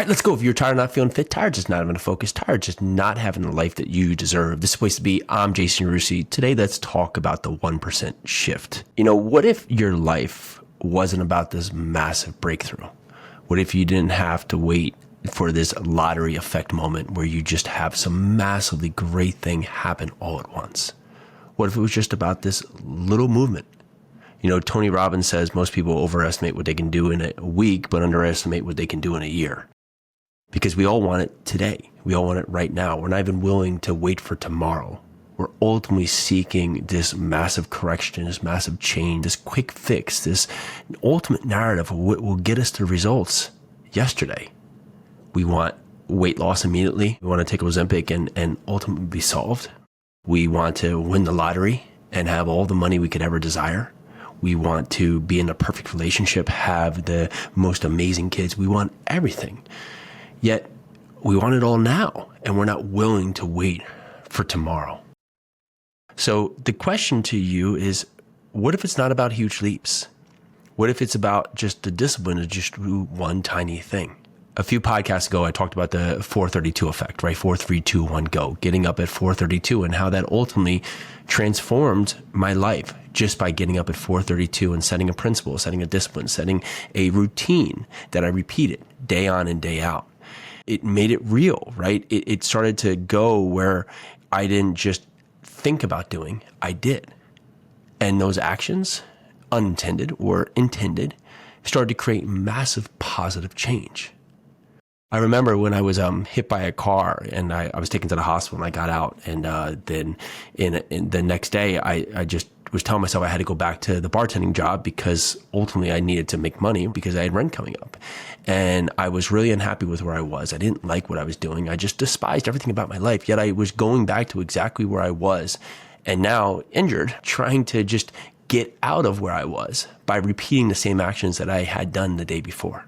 right, let's go. If you're tired of not feeling fit, tired just not having a focus, tired just not having the life that you deserve. This is supposed to be, I'm Jason Yarusi. Today, let's talk about the 1% shift. What if your life wasn't about this massive breakthrough? What if you didn't have to wait for this lottery effect moment where you just have some massively great thing happen all at once? What if it was just about this little movement? Tony Robbins says most people overestimate what they can do in a week, but underestimate what they can do in a year. Because we all want it today. We all want it right now. We're not even willing to wait for tomorrow. We're ultimately seeking this massive correction, this massive change, this quick fix, this ultimate narrative of what will get us the results yesterday. We want weight loss immediately. We want to take Ozempic and ultimately be solved. We want to win the lottery and have all the money we could ever desire. We want to be in a perfect relationship, have the most amazing kids. We want everything. Yet we want it all now, and we're not willing to wait for tomorrow. So the question to you is, what if it's not about huge leaps? What if it's about just the discipline to just do one tiny thing? A few podcasts ago, I talked about the 432 effect, right? 4, 3, 2, 1, go. Getting up at 432 and how that ultimately transformed my life just by getting up at 432 and setting a principle, setting a discipline, setting a routine that I repeated day on and day out. It made it real, right? It started to go where I didn't just think about doing, I did. And those actions, unintended or intended, started to create massive positive change. I remember when I was hit by a car and I was taken to the hospital and I got out, and then in the next day I just was telling myself I had to go back to the bartending job because ultimately I needed to make money because I had rent coming up. And I was really unhappy with where I was. I didn't like what I was doing. I just despised everything about my life. Yet I was going back to exactly where I was, and now injured, trying to just get out of where I was by repeating the same actions that I had done the day before.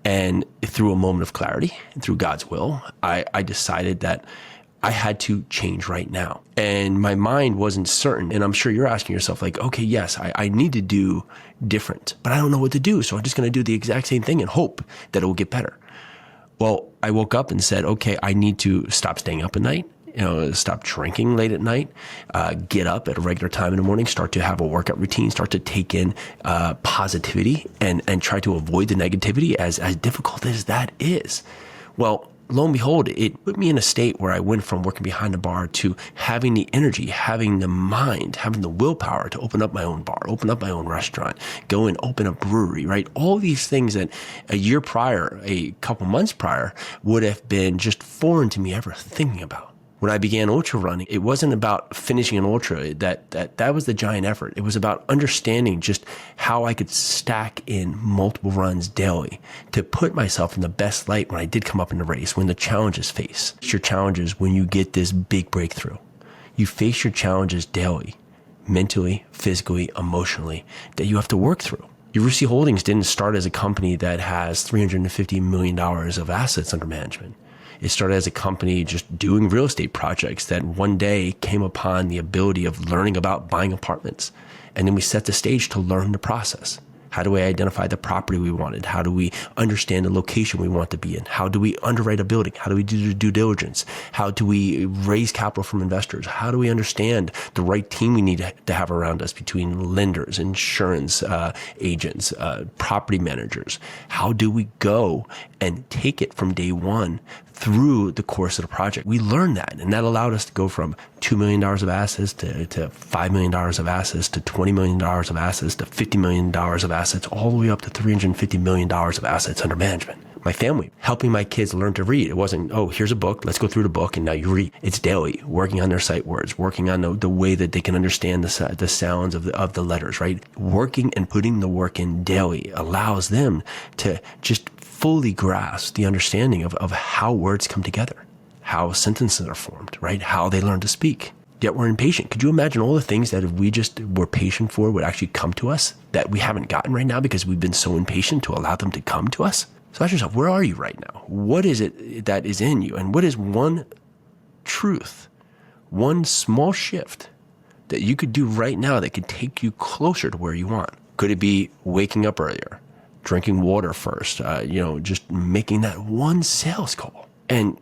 And through a moment of clarity, through God's will, I decided that I had to change right now. And my mind wasn't certain. And I'm sure you're asking yourself like, okay, yes, I need to do different, but I don't know what to do. So I'm just going to do the exact same thing and hope that it will get better. Well, I woke up and said, okay, I need to stop staying up at night. Stop drinking late at night, get up at a regular time in the morning, start to have a workout routine, start to take in positivity and try to avoid the negativity as difficult as that is. Well, lo and behold, it put me in a state where I went from working behind the bar to having the energy, having the mind, having the willpower to open up my own bar, open up my own restaurant, go and open a brewery, right? All these things that a year prior, a couple months prior, would have been just foreign to me ever thinking about. When I began ultra running, it wasn't about finishing an ultra. That was the giant effort. It was about understanding just how I could stack in multiple runs daily to put myself in the best light when I did come up in the race, when the challenges face. Your challenges when you get this big breakthrough. You face your challenges daily, mentally, physically, emotionally, that you have to work through. Yarusi Holdings didn't start as a company that has $350 million of assets under management. It started as a company just doing real estate projects that one day came upon the ability of learning about buying apartments. And then we set the stage to learn the process. How do we identify the property we wanted? How do we understand the location we want to be in? How do we underwrite a building? How do we do due diligence? How do we raise capital from investors? How do we understand the right team we need to have around us between lenders, insurance agents, property managers? How do we go and take it from day one through the course of the project? We learned that, and that allowed us to go from $2 million of assets to $5 million of assets to $20 million of assets to $50 million of assets, all the way up to $350 million of assets under management. My family, helping my kids learn to read. It wasn't, oh, here's a book, let's go through the book and now you read. It's daily, working on their sight words, working on the way that they can understand the sounds of the letters, right? Working and putting the work in daily allows them to just fully grasp the understanding of how words come together, how sentences are formed, right? How they learn to speak. Yet we're impatient. Could you imagine all the things that if we just were patient for would actually come to us that we haven't gotten right now because we've been so impatient to allow them to come to us? So ask yourself, where are you right now? What is it that is in you? And what is one truth, one small shift that you could do right now that could take you closer to where you want? Could it be waking up earlier, drinking water first, just making that one sales call. And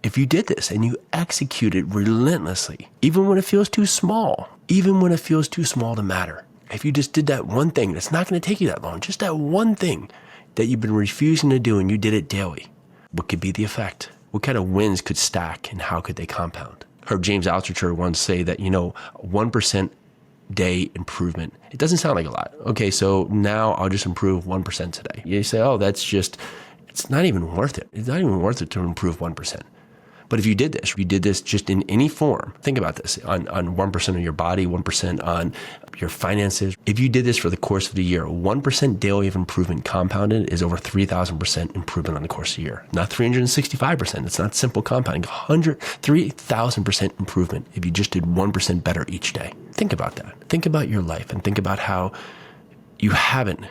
if you did this and you execute it relentlessly, even when it feels too small to matter, if you just did that one thing, it's not going to take you that long, just that one thing that you've been refusing to do and you did it daily, what could be the effect? What kind of wins could stack and how could they compound? Heard James Altucher once say that, 1% day improvement. It doesn't sound like a lot. Okay, so now I'll just improve 1% today. You say, oh, it's not even worth it. It's not even worth it to improve 1%. But if you did this just in any form, think about this, on 1% of your body, 1% on your finances. If you did this for the course of the year, 1% daily of improvement compounded is over 3,000% improvement on the course of the year. Not 365%. It's not simple compounding. 3,000% improvement if you just did 1% better each day. Think about that. Think about your life and think about how you haven't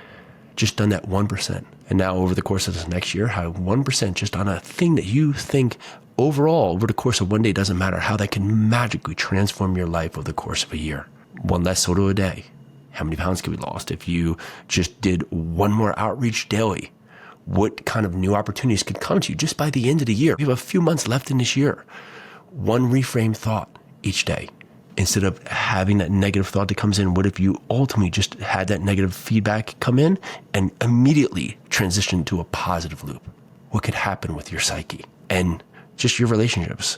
just done that 1%. And now over the course of this next year, how 1% just on a thing that you think overall over the course of one day doesn't matter, how that can magically transform your life over the course of a year. One less soda a day. How many pounds could be lost? If you just did one more outreach daily, what kind of new opportunities could come to you just by the end of the year? We have a few months left in this year. One reframed thought each day. Instead of having that negative thought that comes in, what if you ultimately just had that negative feedback come in and immediately transition to a positive loop? What could happen with your psyche and just your relationships?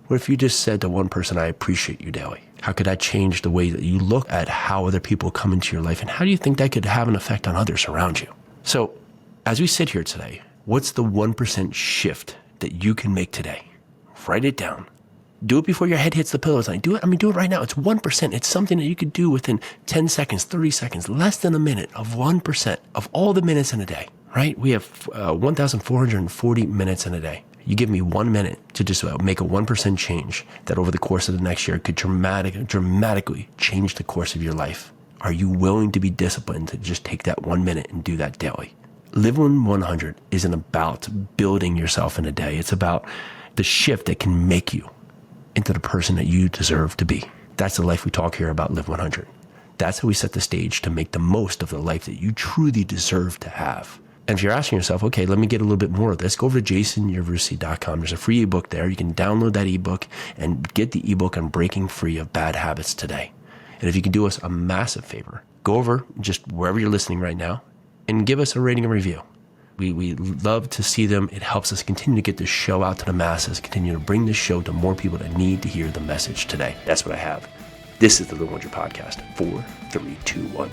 What if you just said to one person, I appreciate you daily? How could that change the way that you look at how other people come into your life? And how do you think that could have an effect on others around you? So as we sit here today, what's the 1% shift that you can make today? Write it down. Do it before your head hits the pillow tonight. Do it right now. It's 1%. It's something that you could do within 10 seconds, 30 seconds, less than a minute of 1% of all the minutes in a day, right? We have 1,440 minutes in a day. You give me 1 minute to just make a 1% change that over the course of the next year could dramatically change the course of your life. Are you willing to be disciplined to just take that 1 minute and do that daily? Living 100 isn't about building yourself in a day. It's about the shift that can make you into the person that you deserve to be. That's the life we talk here about, Live 100. That's how we set the stage to make the most of the life that you truly deserve to have. And if you're asking yourself, okay, let me get a little bit more of this, go over to jasonyarusi.com. There's a free ebook there. You can download that ebook and get the ebook on breaking free of bad habits today. And if you can do us a massive favor, go over just wherever you're listening right now and give us a rating and review. We love to see them. It helps us continue to get this show out to the masses, continue to bring this show to more people that need to hear the message today. That's what I have. This is the Live 100 Podcast. 4, 3, 2, 1.